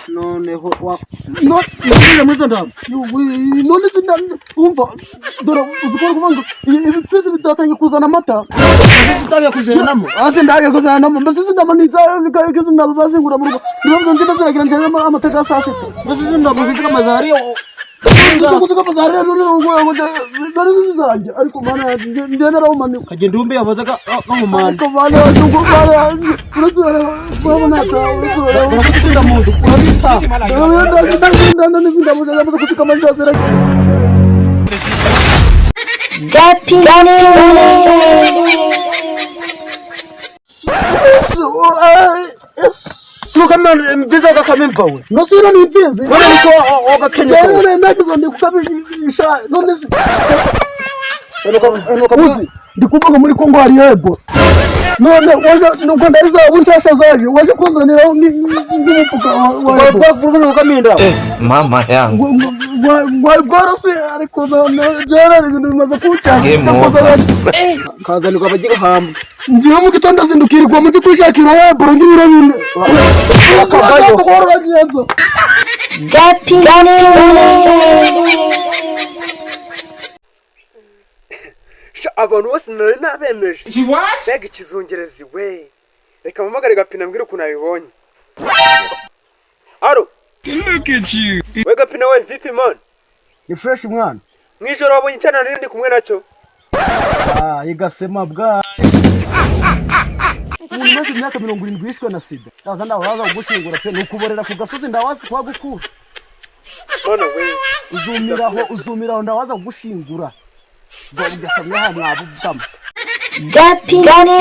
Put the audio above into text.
noneho none muri ndam none sinda umva dora uzikora kuvuga ibi twese bidatangiye kuzana amata utagiye kuzanamo ase ndagiye kuzanamo mbese sindamaniza bikaze ndabazingura mu rugo niba nzi ndasiragira njye amata ya saa sita mbese sindamuziga amazari kuzuka bazari ngo bari bizanjye ariko mana njye narawumani kagenda umbe yabazaga nk'umumana ariko mana ngo bara uruzura babona ta urasubira mu nzu urabita ndamuza kutuka manjazera Gapingane Suka man mbiza gakamempa we nosira ni mbizi wala niko ogakenya wala ndagizo ndikukabisha none si uzi ndikuvuga muri Kongo hari ebo none waje nuko ndariza bunchasha zaje waje kuzanira n'umufuka wa bavuga ukaminda mama yangu bwarose ariko jara ibintu bimaze kucyanga kazanirwa abagira hamba ngiye mu gitondo zindukirwa mu kwishakira ebo ngibiro bine akabayo korora Gapingane abantu bose nari nabemeje mbega ikizungerezi we reka mpamagare Gapina mbwira ukuntu abibonye aro we Gapina we vipi man ni fresh mwana mwijoro wabonye cyane nari ndi kumwe nacyo igasema bwa umaze imyaka 70 yishwe na sida ndaza ndabaza gushingura pe nukuborera ku gasozi ndawazi kwagukura none we uzumiraho ndawaza gushingura ngo ugasamya hano abudama Gapingane